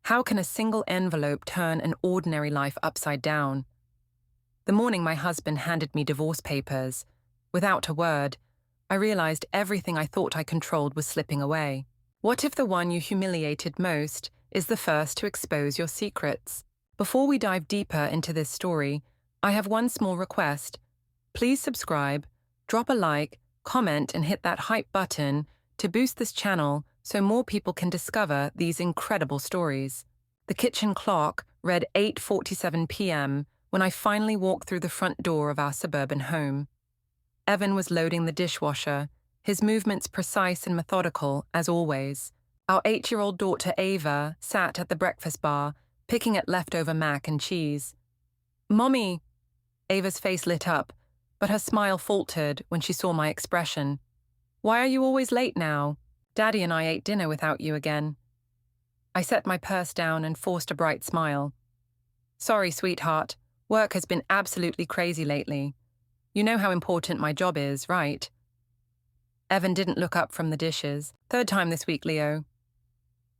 How can a single envelope turn an ordinary life upside down? The morning my husband handed me divorce papers, without a word, I realized everything I thought I controlled was slipping away. What if the one you humiliated most is the first to expose your secrets? Before we dive deeper into this story, I have one small request. Please subscribe, drop a like, comment, and hit that hype button to boost this channel so more people can discover these incredible stories. The kitchen clock read 8:47 p.m. when I finally walked through the front door of our suburban home. Evan was loading the dishwasher, his movements precise and methodical as always. Our 8-year-old daughter Ava sat at the breakfast bar, picking at leftover mac and cheese. "Mommy!" Ava's face lit up, but her smile faltered when she saw my expression. "Why are you always late now? Daddy and I ate dinner without you again." I set my purse down and forced a bright smile. "Sorry, sweetheart. Work has been absolutely crazy lately. You know how important my job is, right?" Evan didn't look up from the dishes. "Third time this week, Leo."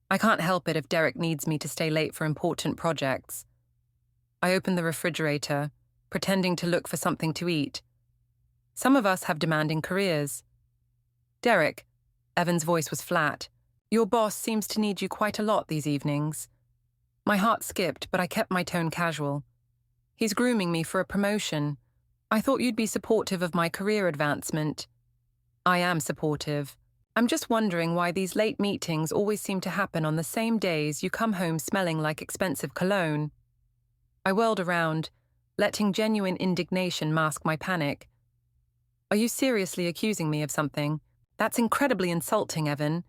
I can't help it if Derek needs me to stay late for important projects. I opened the refrigerator, pretending to look for something to eat. Some of us have demanding careers. "Derek," Evan's voice was flat, "your boss seems to need you quite a lot these evenings." My heart skipped, but I kept my tone casual. "He's grooming me for a promotion. I thought you'd be supportive of my career advancement." "I am supportive. I'm just wondering why these late meetings always seem to happen on the same days you come home smelling like expensive cologne." I whirled around, letting genuine indignation mask my panic. "Are you seriously accusing me of something? That's incredibly insulting, Evan.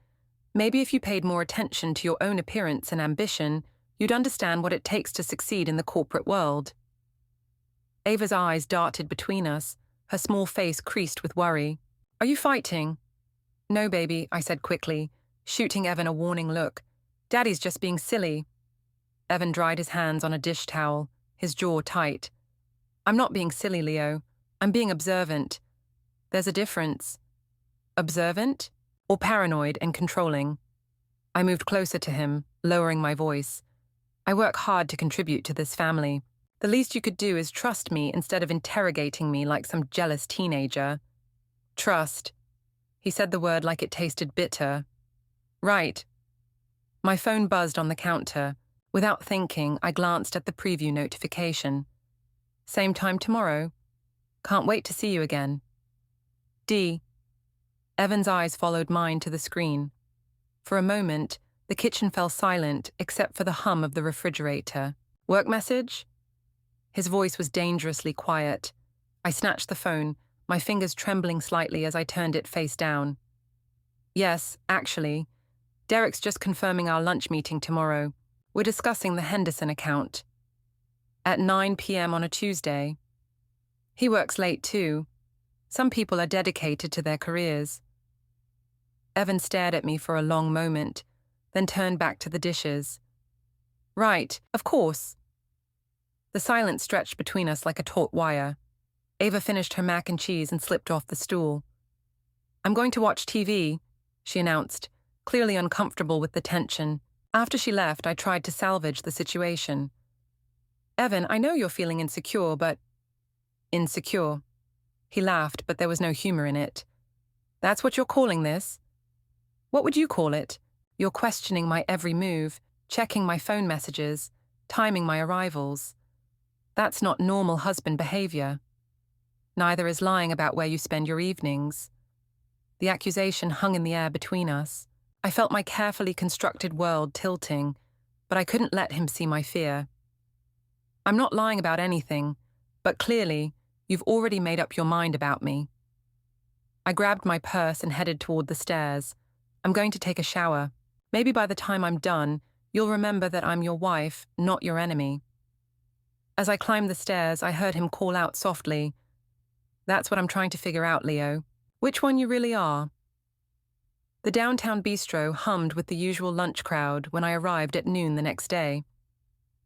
Maybe if you paid more attention to your own appearance and ambition, you'd understand what it takes to succeed in the corporate world." Ava's eyes darted between us, her small face creased with worry. "Are you fighting?" "No, baby," I said quickly, shooting Evan a warning look. "Daddy's just being silly." Evan dried his hands on a dish towel, his jaw tight. "I'm not being silly, Leo. I'm being observant. There's a difference." "Observant? Or paranoid and controlling?" I moved closer to him, lowering my voice. "I work hard to contribute to this family. The least you could do is trust me instead of interrogating me like some jealous teenager." "Trust." He said the word like it tasted bitter. "Right." My phone buzzed on the counter. Without thinking, I glanced at the preview notification. "Same time tomorrow? Can't wait to see you again. D." Evan's eyes followed mine to the screen. For a moment, the kitchen fell silent except for the hum of the refrigerator. "Work message?" His voice was dangerously quiet. I snatched the phone, my fingers trembling slightly as I turned it face down. "Yes, actually. Derek's just confirming our lunch meeting tomorrow. We're discussing the Henderson account. At 9 p.m. on a Tuesday. He works late too. Some people are dedicated to their careers." Evan stared at me for a long moment, then turned back to the dishes. "Right, of course." The silence stretched between us like a taut wire. Ava finished her mac and cheese and slipped off the stool. "I'm going to watch TV," she announced, clearly uncomfortable with the tension. After she left, I tried to salvage the situation. "Evan, I know you're feeling insecure, but—" "Insecure?" He laughed, but there was no humor in it. "That's what you're calling this? What would you call it? You're questioning my every move, checking my phone messages, timing my arrivals. That's not normal husband behavior. Neither is lying about where you spend your evenings." The accusation hung in the air between us. I felt my carefully constructed world tilting, but I couldn't let him see my fear. "I'm not lying about anything, but clearly, you've already made up your mind about me." I grabbed my purse and headed toward the stairs. "I'm going to take a shower. Maybe by the time I'm done, you'll remember that I'm your wife, not your enemy." As I climbed the stairs, I heard him call out softly, "That's what I'm trying to figure out, Leo. Which one you really are." The downtown bistro hummed with the usual lunch crowd when I arrived at noon the next day.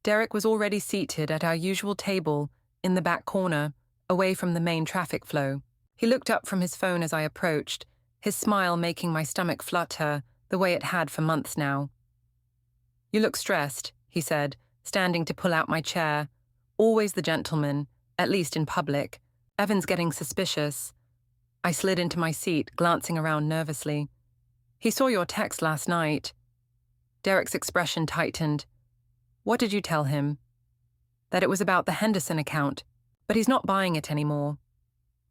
Derek was already seated at our usual table in the back corner, away from the main traffic flow. He looked up from his phone as I approached, his smile making my stomach flutter the way it had for months now. You look stressed, he said, standing to pull out my chair. Always the gentleman, at least in public. Evan's getting suspicious. I slid into my seat, glancing around nervously. He saw your text last night. Derek's expression tightened. What did you tell him? That it was about the Henderson account, but he's not buying it anymore.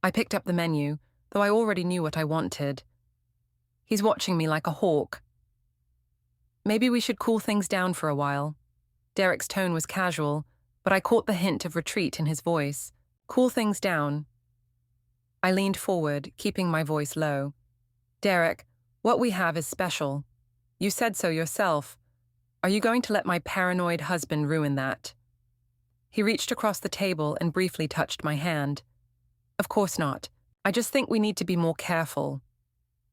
I picked up the menu, though I already knew what I wanted. He's watching me like a hawk. Maybe we should cool things down for a while. Derek's tone was casual, but I caught the hint of retreat in his voice. Cool things down. I leaned forward, keeping my voice low. Derek, what we have is special. You said so yourself. Are you going to let my paranoid husband ruin that? He reached across the table and briefly touched my hand. Of course not. I just think we need to be more careful.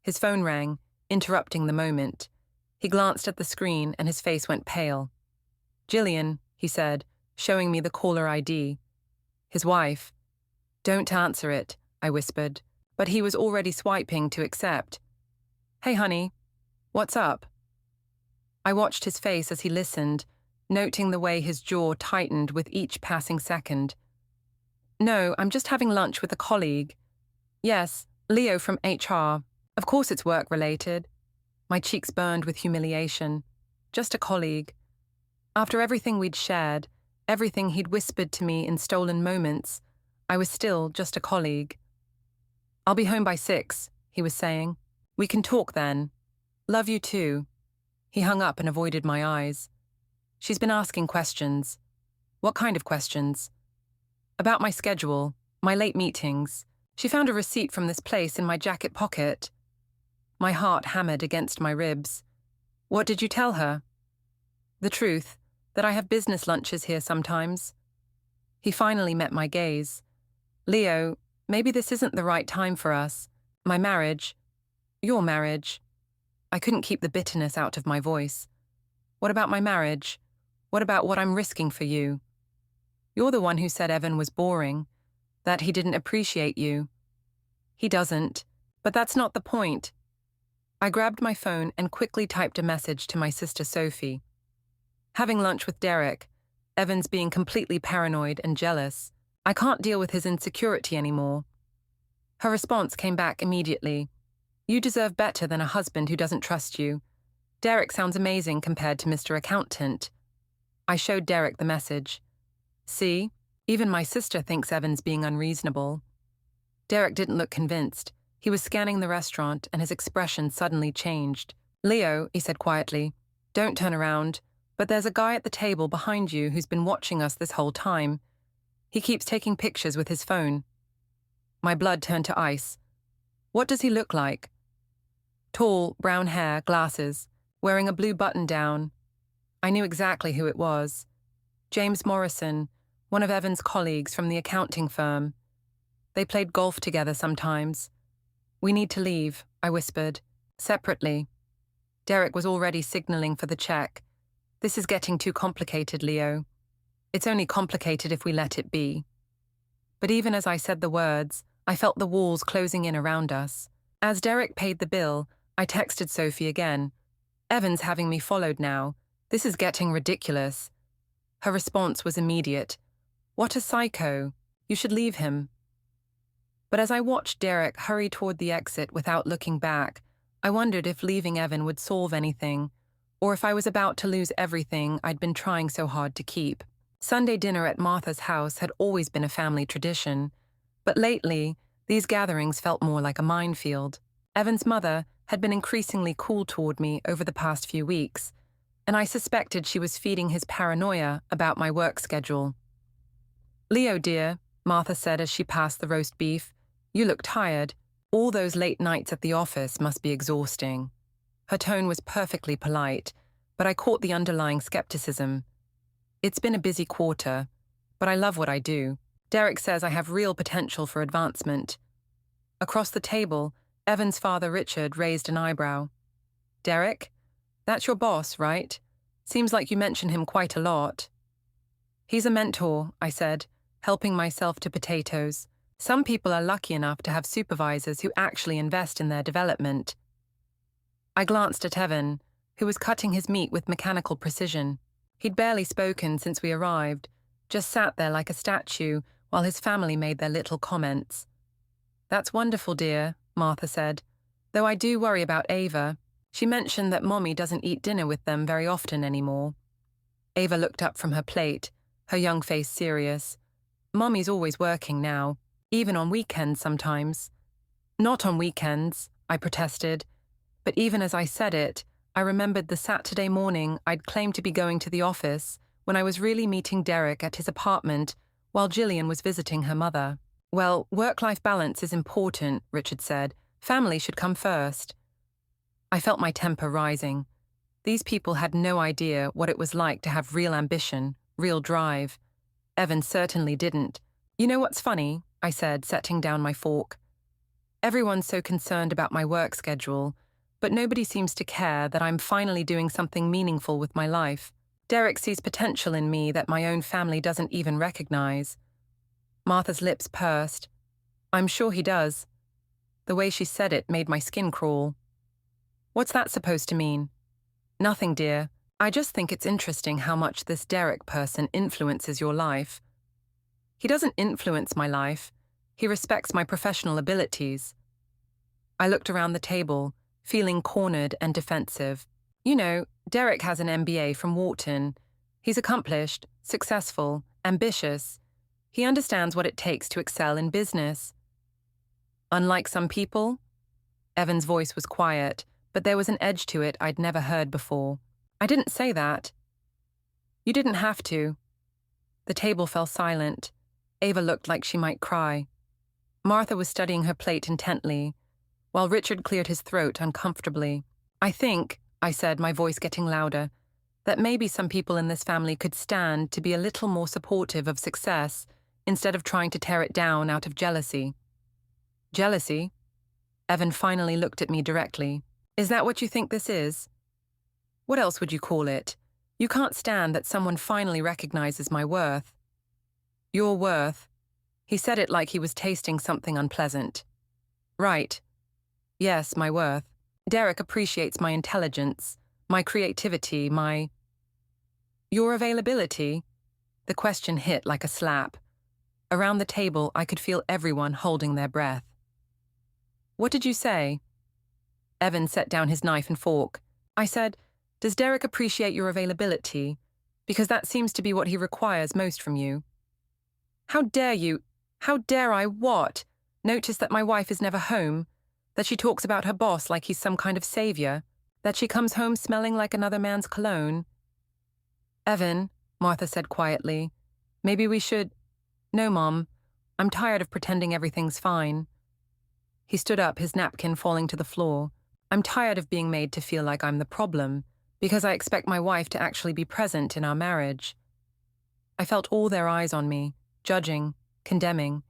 His phone rang, interrupting the moment. He glanced at the screen and his face went pale. Jillian, he said, showing me the caller ID. His wife. Don't answer it, I whispered, but he was already swiping to accept. Hey, honey, what's up? I watched his face as he listened, noting the way his jaw tightened with each passing second. No, I'm just having lunch with a colleague. Yes, Leo from HR. Of course it's work-related. My cheeks burned with humiliation. Just a colleague. After everything we'd shared, everything he'd whispered to me in stolen moments, I was still just a colleague. I'll be home by 6, he was saying. We can talk then. Love you too. He hung up and avoided my eyes. She's been asking questions. What kind of questions? About my schedule, my late meetings. She found a receipt from this place in my jacket pocket. My heart hammered against my ribs. What did you tell her? The truth, that I have business lunches here sometimes. He finally met my gaze. Leo, maybe this isn't the right time for us. My marriage. Your marriage. I couldn't keep the bitterness out of my voice. What about my marriage? What about what I'm risking for you? You're the one who said Evan was boring, that he didn't appreciate you. He doesn't, but that's not the point. I grabbed my phone and quickly typed a message to my sister Sophie. Having lunch with Derek, Evan's being completely paranoid and jealous. I can't deal with his insecurity anymore. Her response came back immediately. You deserve better than a husband who doesn't trust you. Derek sounds amazing compared to Mr. Accountant. I showed Derek the message. See, even my sister thinks Evan's being unreasonable. Derek didn't look convinced. He was scanning the restaurant and his expression suddenly changed. Leo, he said quietly, don't turn around, but there's a guy at the table behind you who's been watching us this whole time. He keeps taking pictures with his phone. My blood turned to ice. What does he look like? Tall, brown hair, glasses, wearing a blue button-down. I knew exactly who it was. James Morrison, one of Evan's colleagues from the accounting firm. They played golf together sometimes. We need to leave, I whispered, separately. Derek was already signaling for the check. This is getting too complicated, Leo. It's only complicated if we let it be. But even as I said the words, I felt the walls closing in around us. As Derek paid the bill, I texted Sophie again. Evan's having me followed now. This is getting ridiculous. Her response was immediate. What a psycho. You should leave him. But as I watched Derek hurry toward the exit without looking back, I wondered if leaving Evan would solve anything, or if I was about to lose everything I'd been trying so hard to keep. Sunday dinner at Martha's house had always been a family tradition, but lately, these gatherings felt more like a minefield. Evan's mother had been increasingly cool toward me over the past few weeks, and I suspected she was feeding his paranoia about my work schedule. Leo, dear, Martha said as she passed the roast beef, you look tired. All those late nights at the office must be exhausting. Her tone was perfectly polite, but I caught the underlying skepticism. It's been a busy quarter, but I love what I do. Derek says I have real potential for advancement. Across the table, Evan's father Richard raised an eyebrow. Derek? That's your boss, right? Seems like you mention him quite a lot. He's a mentor, I said, helping myself to potatoes. Some people are lucky enough to have supervisors who actually invest in their development. I glanced at Evan, who was cutting his meat with mechanical precision. He'd barely spoken since we arrived, just sat there like a statue while his family made their little comments. "That's wonderful, dear," Martha said, "though I do worry about Ava. She mentioned that Mommy doesn't eat dinner with them very often anymore." Ava looked up from her plate, her young face serious. "Mommy's always working now, even on weekends sometimes." "Not on weekends," I protested, but even as I said it, I remembered the Saturday morning I'd claimed to be going to the office when I was really meeting Derek at his apartment while Gillian was visiting her mother. "Well, work-life balance is important," Richard said. "Family should come first." I felt my temper rising. These people had no idea what it was like to have real ambition, real drive. Evan certainly didn't. "You know what's funny?" I said, setting down my fork. "Everyone's so concerned about my work schedule, but nobody seems to care that I'm finally doing something meaningful with my life. Derek sees potential in me that my own family doesn't even recognize." Martha's lips pursed. "I'm sure he does." The way she said it made my skin crawl. "What's that supposed to mean?" "Nothing, dear. I just think it's interesting how much this Derek person influences your life." "He doesn't influence my life. He respects my professional abilities." I looked around the table, feeling cornered and defensive. "You know, Derek has an MBA from Wharton. He's accomplished, successful, ambitious. He understands what it takes to excel in business." "Unlike some people?" Evan's voice was quiet, but there was an edge to it I'd never heard before. "I didn't say that." "You didn't have to." The table fell silent. Ava looked like she might cry. Martha was studying her plate intently, while Richard cleared his throat uncomfortably. "I think," I said, my voice getting louder, "that maybe some people in this family could stand to be a little more supportive of success instead of trying to tear it down out of jealousy." "Jealousy?" Evan finally looked at me directly. "Is that what you think this is?" "What else would you call it? You can't stand that someone finally recognizes my worth." "Your worth." He said it like he was tasting something unpleasant. "Right. Yes, my worth. Derek appreciates my intelligence, my creativity, my—" "Your availability?" The question hit like a slap. Around the table, I could feel everyone holding their breath. "What did you say?" Evan set down his knife and fork. I said, "Does Derek appreciate your availability? Because that seems to be what he requires most from you." "How dare you? How dare I what? Notice that my wife is never home? That she talks about her boss like he's some kind of savior? That she comes home smelling like another man's cologne?" "Evan," Martha said quietly, "maybe we should—" "No, Mom. I'm tired of pretending everything's fine." He stood up, his napkin falling to the floor. "I'm tired of being made to feel like I'm the problem, because I expect my wife to actually be present in our marriage." I felt all their eyes on me, judging, condemning.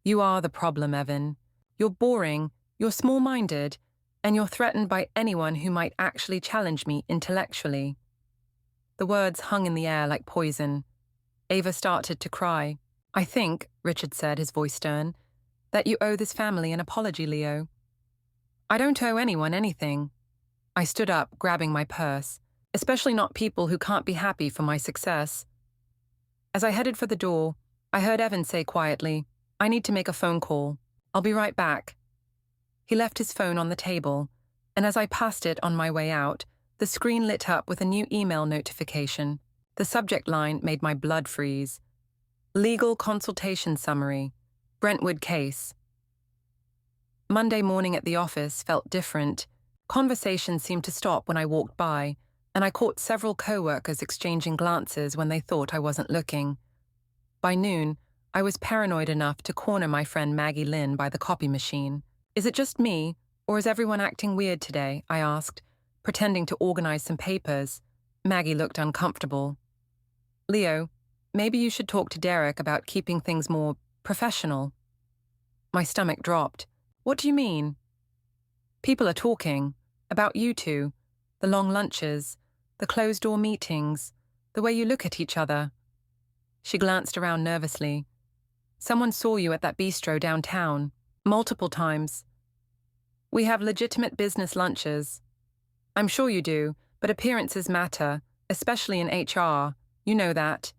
"You are the problem, Evan. You're boring, you're small-minded, and you're threatened by anyone who might actually challenge me intellectually." The words hung in the air like poison. Ava started to cry. "I think," Richard said, his voice stern, "that you owe this family an apology, Leo." "I don't owe anyone anything." I stood up, grabbing my purse, "especially not people who can't be happy for my success." As I headed for the door, I heard Evan say quietly, "I need to make a phone call. I'll be right back." He left his phone on the table, and as I passed it on my way out, the screen lit up with a new email notification. The subject line made my blood freeze. "Legal consultation summary. Brentwood case." Monday morning at the office felt different. Conversations seemed to stop when I walked by, and I caught several co-workers exchanging glances when they thought I wasn't looking. By noon, I was paranoid enough to corner my friend Maggie Lynn by the copy machine. "Is it just me, or is everyone acting weird today?" I asked, pretending to organize some papers. Maggie looked uncomfortable. "Leo, maybe you should talk to Derek about keeping things more professional." My stomach dropped. "What do you mean?" "People are talking. About you two. The long lunches. The closed-door meetings. The way you look at each other." She glanced around nervously. "Someone saw you at that bistro downtown. Multiple times. We have legitimate business lunches." I'm sure you do, but appearances matter, especially in HR. You know that.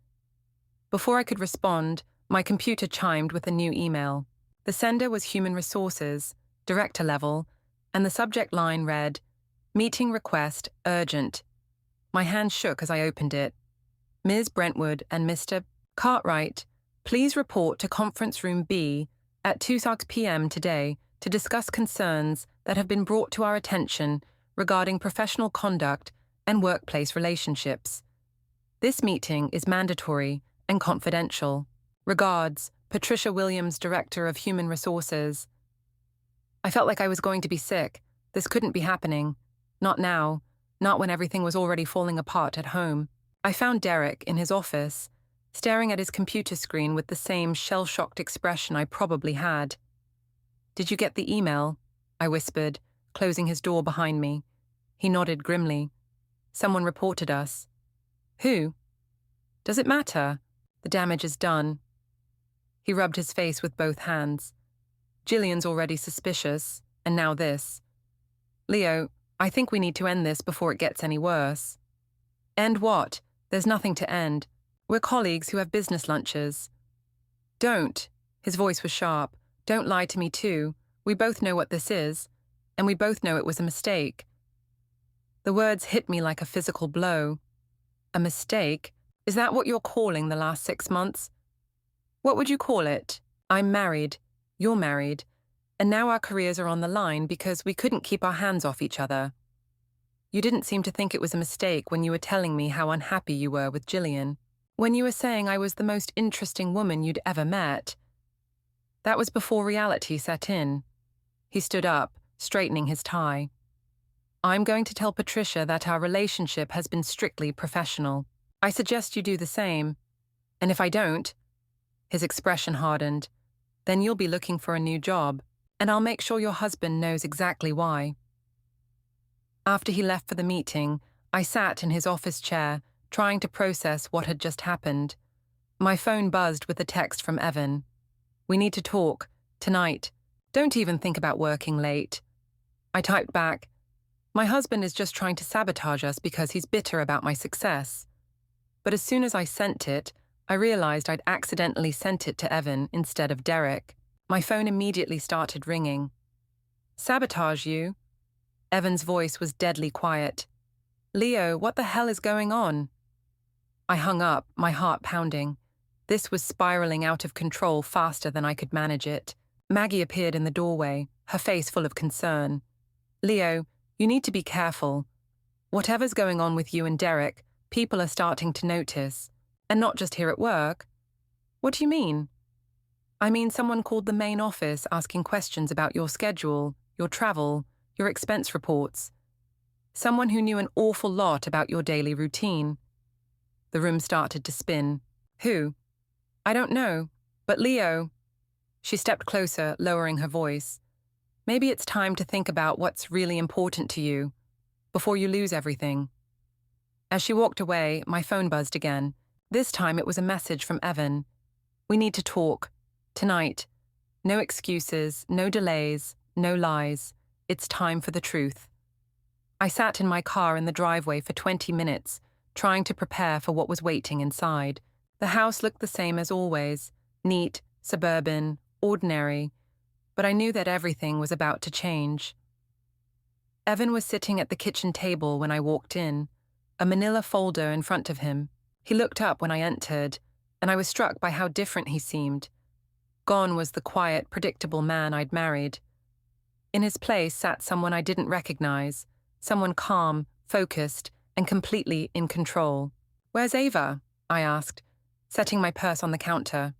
Before I could respond, my computer chimed with a new email. The sender was Human Resources, director level, and the subject line read, Meeting request, urgent. My hand shook as I opened it. Ms. Brentwood and Mr. Cartwright, please report to Conference Room B at 2:00 p.m. today to discuss concerns that have been brought to our attention regarding professional conduct and workplace relationships. This meeting is mandatory and confidential. Regards, Patricia Williams, Director of Human Resources. I felt like I was going to be sick. This couldn't be happening. Not now. Not when everything was already falling apart at home. I found Derek in his office, staring at his computer screen with the same shell-shocked expression I probably had. Did you get the email? I whispered, closing his door behind me. He nodded grimly. Someone reported us. Who? Does it matter? The damage is done. He rubbed his face with both hands. Gillian's already suspicious, and now this. Leo, I think we need to end this before it gets any worse. End what? There's nothing to end. We're colleagues who have business lunches. Don't. His voice was sharp. Don't lie to me too. We both know what this is, and we both know it was a mistake. The words hit me like a physical blow. A mistake? Is that what you're calling the last 6 months? What would you call it? I'm married. You're married. And now our careers are on the line because we couldn't keep our hands off each other. You didn't seem to think it was a mistake when you were telling me how unhappy you were with Gillian. When you were saying I was the most interesting woman you'd ever met. That was before reality set in. He stood up, straightening his tie. I'm going to tell Patricia that our relationship has been strictly professional. I suggest you do the same. And if I don't, his expression hardened, then you'll be looking for a new job, and I'll make sure your husband knows exactly why. After he left for the meeting, I sat in his office chair, trying to process what had just happened. My phone buzzed with a text from Evan. We need to talk, tonight. Don't even think about working late. I typed back, my husband is just trying to sabotage us because he's bitter about my success. But as soon as I sent it, I realized I'd accidentally sent it to Evan instead of Derek. My phone immediately started ringing. Sabotage you? Evan's voice was deadly quiet. Leo, what the hell is going on? I hung up, my heart pounding. This was spiraling out of control faster than I could manage it. Maggie appeared in the doorway, her face full of concern. Leo, you need to be careful. Whatever's going on with you and Derek, people are starting to notice. And not just here at work. What do you mean? I mean someone called the main office asking questions about your schedule, your travel, your expense reports. Someone who knew an awful lot about your daily routine. The room started to spin. Who? I don't know, but Leo. She stepped closer, lowering her voice. Maybe it's time to think about what's really important to you, before you lose everything. As she walked away, my phone buzzed again. This time it was a message from Evan. We need to talk. Tonight. No excuses, no delays, no lies. It's time for the truth. I sat in my car in the driveway for 20 minutes, trying to prepare for what was waiting inside. The house looked the same as always, neat, suburban, ordinary, but I knew that everything was about to change. Evan was sitting at the kitchen table when I walked in, a manila folder in front of him. He looked up when I entered, and I was struck by how different he seemed. Gone was the quiet, predictable man I'd married. In his place sat someone I didn't recognize, someone calm, focused, and completely in control. Where's Ava? I asked, setting my purse on the counter.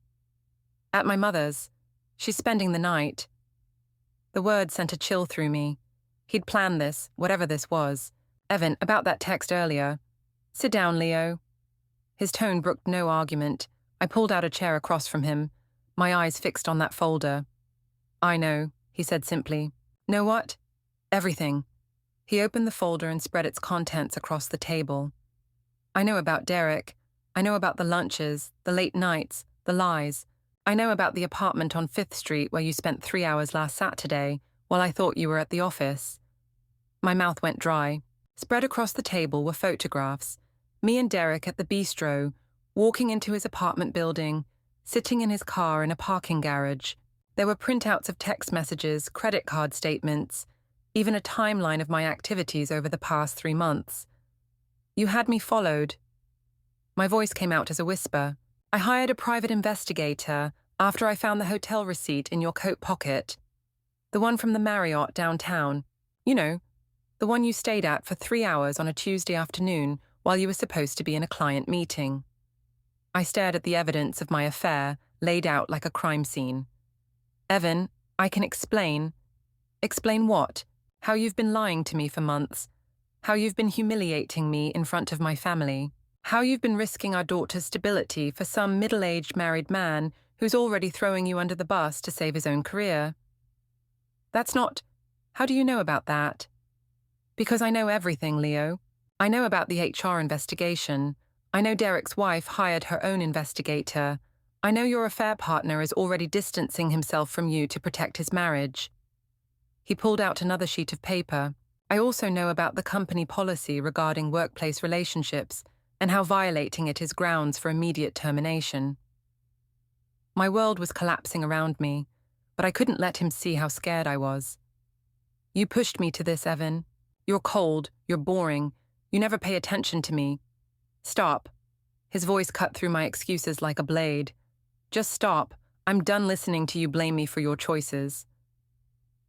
At my mother's. She's spending the night. The words sent a chill through me. He'd planned this, whatever this was. Evan, about that text earlier. Sit down, Leo. His tone brooked no argument. I pulled out a chair across from him, my eyes fixed on that folder. I know, he said simply. Know what? Everything. He opened the folder and spread its contents across the table. I know about Derek. I know about the lunches, the late nights, the lies. I know about the apartment on 5th Street where you spent 3 hours last Saturday while I thought you were at the office. My mouth went dry. Spread across the table were photographs. Me and Derek at the bistro, walking into his apartment building, sitting in his car in a parking garage. There were printouts of text messages, credit card statements, even a timeline of my activities over the past 3 months. You had me followed. My voice came out as a whisper. I hired a private investigator after I found the hotel receipt in your coat pocket. The one from the Marriott downtown. You know, the one you stayed at for 3 hours on a Tuesday afternoon while you were supposed to be in a client meeting. I stared at the evidence of my affair, laid out like a crime scene. Evan, I can explain. Explain what? How you've been lying to me for months. How you've been humiliating me in front of my family. How you've been risking our daughter's stability for some middle-aged married man who's already throwing you under the bus to save his own career. That's not... How do you know about that? Because I know everything, Leo. I know about the HR investigation. I know Derek's wife hired her own investigator. I know your affair partner is already distancing himself from you to protect his marriage. He pulled out another sheet of paper. I also know about the company policy regarding workplace relationships and how violating it is grounds for immediate termination. My world was collapsing around me, but I couldn't let him see how scared I was. You pushed me to this, Evan. You're cold, you're boring, you never pay attention to me. Stop. His voice cut through my excuses like a blade. Just stop. I'm done listening to you blame me for your choices.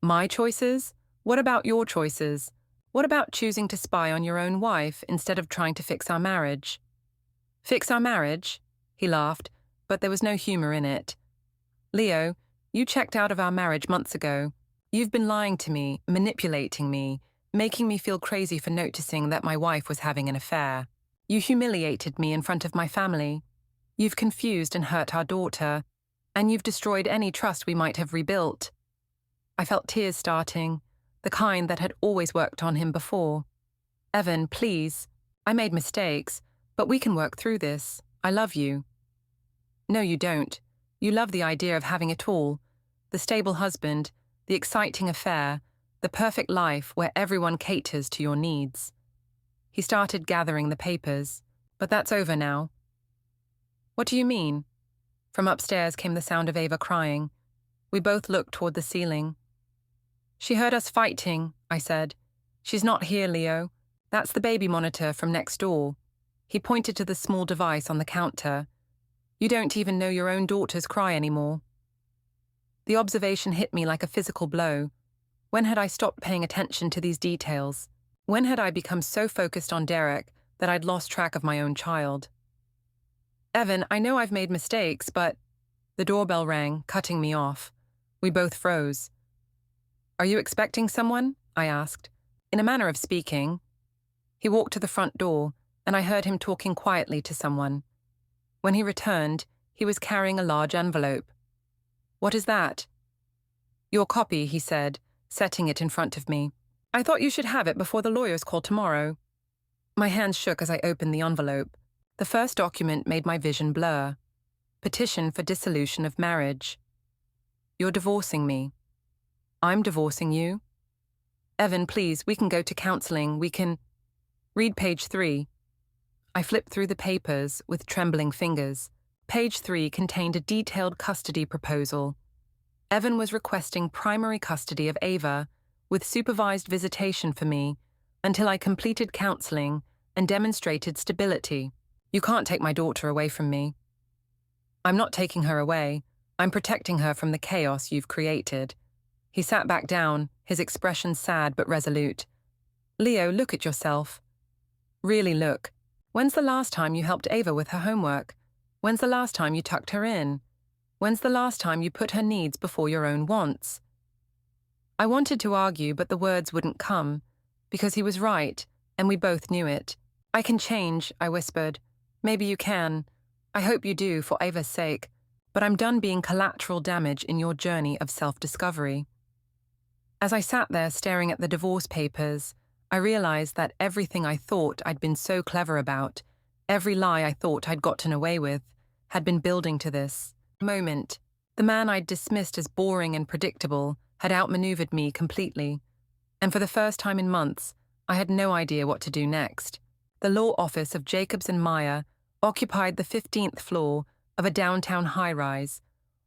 My choices? What about your choices? What about choosing to spy on your own wife instead of trying to fix our marriage? Fix our marriage? He laughed, but there was no humor in it. Leo, you checked out of our marriage months ago. You've been lying to me, manipulating me, making me feel crazy for noticing that my wife was having an affair. You humiliated me in front of my family. You've confused and hurt our daughter, and you've destroyed any trust we might have rebuilt. I felt tears starting, the kind that had always worked on him before. Evan, please. I made mistakes, but we can work through this. I love you. No, you don't. You love the idea of having it all. The stable husband, the exciting affair, the perfect life where everyone caters to your needs. He started gathering the papers, but that's over now. What do you mean? From upstairs came the sound of Ava crying. We both looked toward the ceiling. She heard us fighting, I said. She's not here, Leo. That's the baby monitor from next door. He pointed to the small device on the counter. You don't even know your own daughter's cry anymore. The observation hit me like a physical blow. When had I stopped paying attention to these details? When had I become so focused on Derek that I'd lost track of my own child? Evan, I know I've made mistakes, but... The doorbell rang, cutting me off. We both froze. Are you expecting someone? I asked. In a manner of speaking. He walked to the front door, and I heard him talking quietly to someone. When he returned, he was carrying a large envelope. What is that? Your copy, he said, setting it in front of me. I thought you should have it before the lawyers call tomorrow. My hands shook as I opened the envelope. The first document made my vision blur. Petition for dissolution of marriage. You're divorcing me. I'm divorcing you. Evan, please, we can go to counseling. We can... Read page 3. I flipped through the papers with trembling fingers. Page 3 contained a detailed custody proposal. Evan was requesting primary custody of Ava, with supervised visitation for me, until I completed counseling and demonstrated stability. You can't take my daughter away from me. I'm not taking her away. I'm protecting her from the chaos you've created. He sat back down, his expression sad but resolute. Leo, look at yourself. Really look. When's the last time you helped Ava with her homework? When's the last time you tucked her in? When's the last time you put her needs before your own wants? I wanted to argue, but the words wouldn't come, because he was right, and we both knew it. I can change, I whispered. Maybe you can. I hope you do, for Ava's sake. But I'm done being collateral damage in your journey of self-discovery. As I sat there staring at the divorce papers, I realized that everything I thought I'd been so clever about, every lie I thought I'd gotten away with, had been building to this moment. The man I'd dismissed as boring and predictable had outmaneuvered me completely, and for the first time in months, I had no idea what to do next. The law office of Jacobs and Meyer occupied the 15th floor of a downtown high-rise,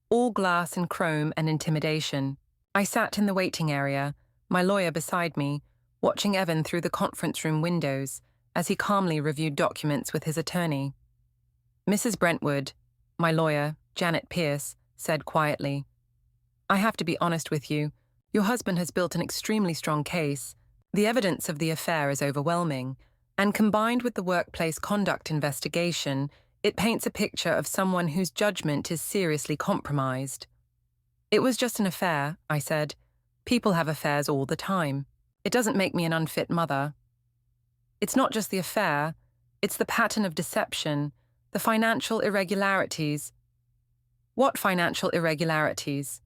all glass and chrome and intimidation. I sat in the waiting area, my lawyer beside me, watching Evan through the conference room windows as he calmly reviewed documents with his attorney. Mrs. Brentwood, my lawyer, Janet Pierce, said quietly, "I have to be honest with you. Your husband has built an extremely strong case. The evidence of the affair is overwhelming, and combined with the workplace conduct investigation, it paints a picture of someone whose judgment is seriously compromised." "It was just an affair," I said. "People have affairs all the time. It doesn't make me an unfit mother." "It's not just the affair, it's the pattern of deception, the financial irregularities." "What financial irregularities?"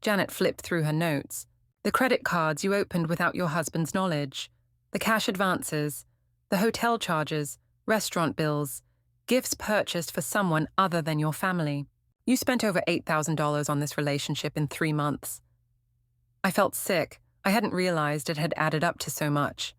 Janet flipped through her notes. "The credit cards you opened without your husband's knowledge, the cash advances, the hotel charges, restaurant bills, gifts purchased for someone other than your family. You spent over $8,000 on this relationship in 3 months." I felt sick. I hadn't realized it had added up to so much.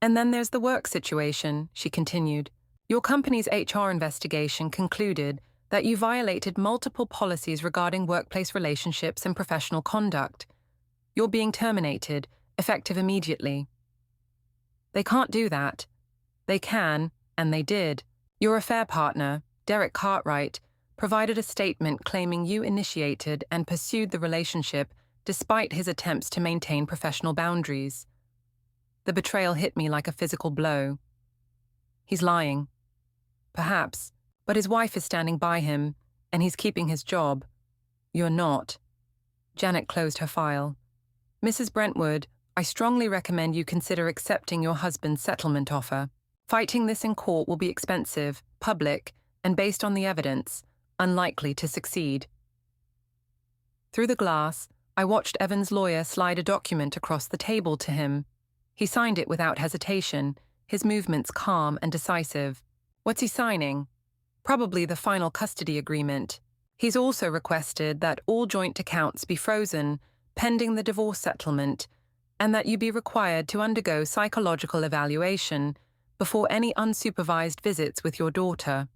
"And then there's the work situation," she continued. "Your company's HR investigation concluded that you violated multiple policies regarding workplace relationships and professional conduct. You're being terminated, effective immediately." "They can't do that." "They can, and they did. Your affair partner, Derek Cartwright, provided a statement claiming you initiated and pursued the relationship despite his attempts to maintain professional boundaries." The betrayal hit me like a physical blow. "He's lying." "Perhaps, but his wife is standing by him, and he's keeping his job. You're not." Janet closed her file. "Mrs. Brentwood, I strongly recommend you consider accepting your husband's settlement offer. Fighting this in court will be expensive, public, and based on the evidence, unlikely to succeed." Through the glass, I watched Evan's lawyer slide a document across the table to him. He signed it without hesitation, his movements calm and decisive. "What's he signing?" "Probably the final custody agreement. He's also requested that all joint accounts be frozen, pending the divorce settlement, and that you be required to undergo psychological evaluation before any unsupervised visits with your daughter."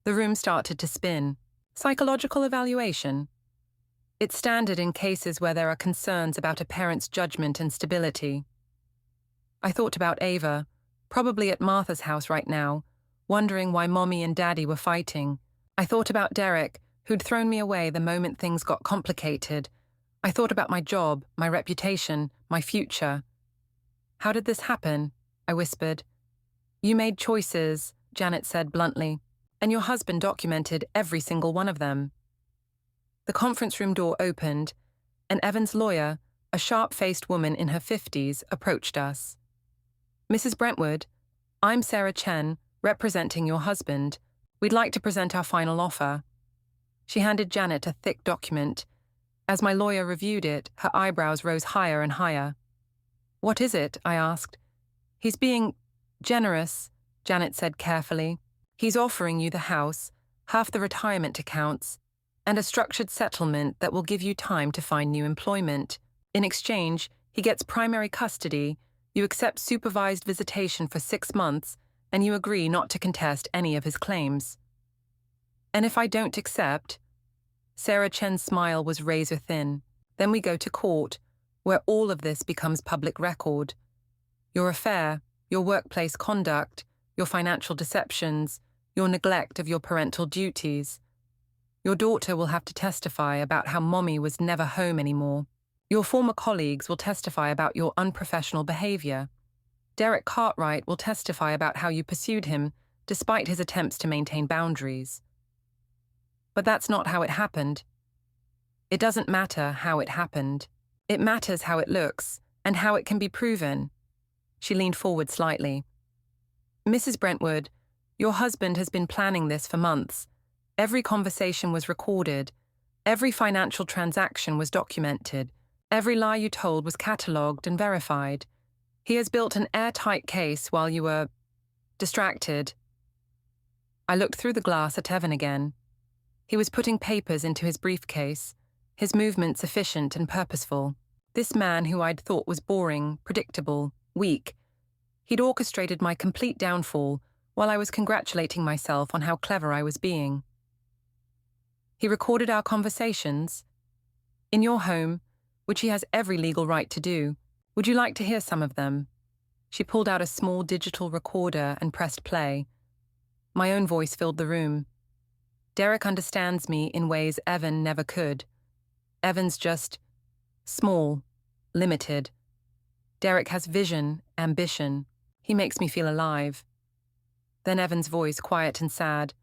The room started to spin. Psychological evaluation? It's standard in cases where there are concerns about a parent's judgment and stability. I thought about Ava, probably at Martha's house right now, wondering why Mommy and Daddy were fighting. I thought about Derek, who'd thrown me away the moment things got complicated. I thought about my job, my reputation, my future. "How did this happen?" I whispered. "You made choices," Janet said bluntly, "and your husband documented every single one of them." The conference room door opened, and Evan's lawyer, a sharp-faced woman in her 50s, approached us. "Mrs. Brentwood, I'm Sarah Chen, representing your husband. We'd like to present our final offer." She handed Janet a thick document. As my lawyer reviewed it, her eyebrows rose higher and higher. "What is it?" I asked. "He's being generous," Janet said carefully. "He's offering you the house, half the retirement accounts, and a structured settlement that will give you time to find new employment. In exchange, he gets primary custody, you accept supervised visitation for 6 months, and you agree not to contest any of his claims." "And if I don't accept?" Sarah Chen's smile was razor-thin. "Then we go to court, where all of this becomes public record. Your affair, your workplace conduct, your financial deceptions, your neglect of your parental duties. Your daughter will have to testify about how Mommy was never home anymore. Your former colleagues will testify about your unprofessional behavior. Derek Cartwright will testify about how you pursued him despite his attempts to maintain boundaries." "But that's not how it happened." "It doesn't matter how it happened. It matters how it looks and how it can be proven." She leaned forward slightly. "Mrs. Brentwood, your husband has been planning this for months. Every conversation was recorded. Every financial transaction was documented. Every lie you told was catalogued and verified. He has built an airtight case while you were distracted." I looked through the glass at Evan again. He was putting papers into his briefcase, his movements efficient and purposeful. This man who I'd thought was boring, predictable, weak. He'd orchestrated my complete downfall while I was congratulating myself on how clever I was being. He recorded our conversations in your home, which he has every legal right to do. Would you like to hear some of them? She pulled out a small digital recorder and pressed play. My own voice filled the room. Derek understands me in ways Evan never could. Evan's just small, limited. Derek has vision, ambition. He makes me feel alive. Then Evan's voice, quiet and sad.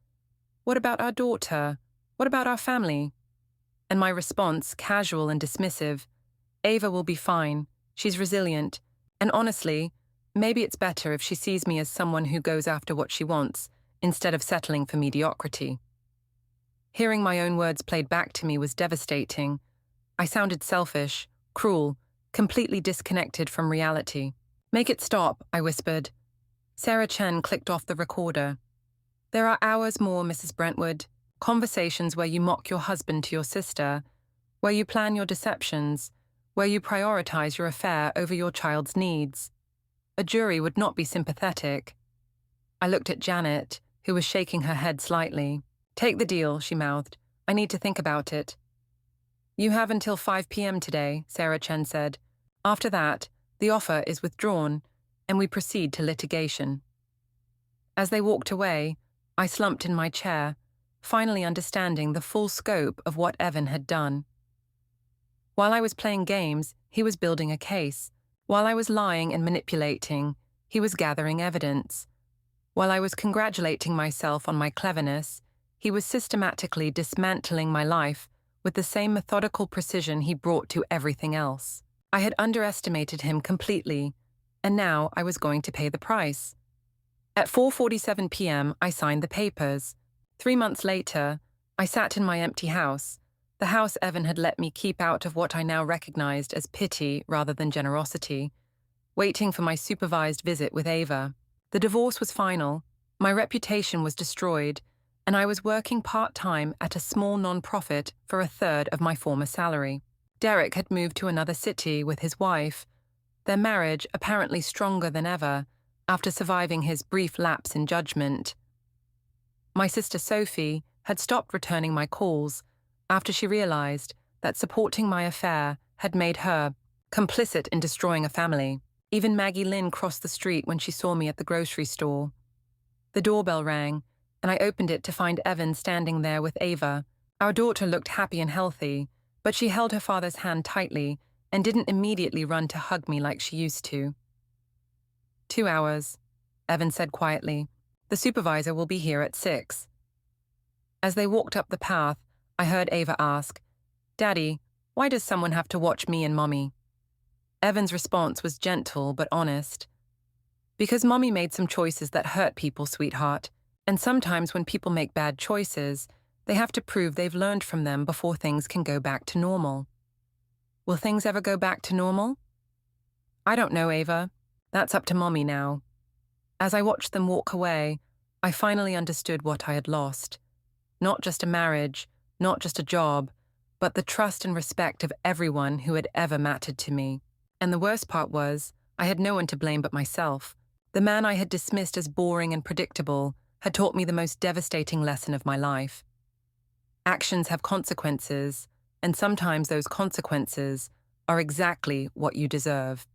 What about our daughter? What about our family? And my response, casual and dismissive. Ava will be fine. She's resilient. And honestly, maybe it's better if she sees me as someone who goes after what she wants, instead of settling for mediocrity. Hearing my own words played back to me was devastating. I sounded selfish, cruel, completely disconnected from reality. Make it stop, I whispered. Sarah Chen clicked off the recorder. There are hours more, Mrs. Brentwood. Conversations where you mock your husband to your sister, where you plan your deceptions, where you prioritize your affair over your child's needs. A jury would not be sympathetic. I looked at Janet, who was shaking her head slightly. Take the deal, she mouthed. I need to think about it. You have until 5 p.m. today, Sarah Chen said. After that, the offer is withdrawn, and we proceed to litigation. As they walked away, I slumped in my chair, finally understanding the full scope of what Evan had done. While I was playing games, he was building a case. While I was lying and manipulating, he was gathering evidence. While I was congratulating myself on my cleverness, he was systematically dismantling my life with the same methodical precision he brought to everything else. I had underestimated him completely, and now I was going to pay the price. At 4:47 p.m., I signed the papers. 3 months later, I sat in my empty house, the house Evan had let me keep out of what I now recognized as pity rather than generosity, waiting for my supervised visit with Ava. The divorce was final, my reputation was destroyed, and I was working part-time at a small non-profit for a third of my former salary. Derek had moved to another city with his wife, their marriage apparently stronger than ever after surviving his brief lapse in judgment. My sister Sophie had stopped returning my calls after she realized that supporting my affair had made her complicit in destroying a family. Even Maggie Lynn crossed the street when she saw me at the grocery store. The doorbell rang, and I opened it to find Evan standing there with Ava. Our daughter looked happy and healthy, but she held her father's hand tightly and didn't immediately run to hug me like she used to. 2 hours, Evan said quietly. The supervisor will be here at 6. As they walked up the path, I heard Ava ask, Daddy, why does someone have to watch me and Mommy? Evan's response was gentle but honest. Because Mommy made some choices that hurt people, sweetheart. And sometimes when people make bad choices, they have to prove they've learned from them before things can go back to normal. Will things ever go back to normal? I don't know, Ava. That's up to Mommy now. As I watched them walk away, I finally understood what I had lost. Not just a marriage, not just a job, but the trust and respect of everyone who had ever mattered to me. And the worst part was, I had no one to blame but myself. The man I had dismissed as boring and predictable had taught me the most devastating lesson of my life. Actions have consequences, and sometimes those consequences are exactly what you deserve.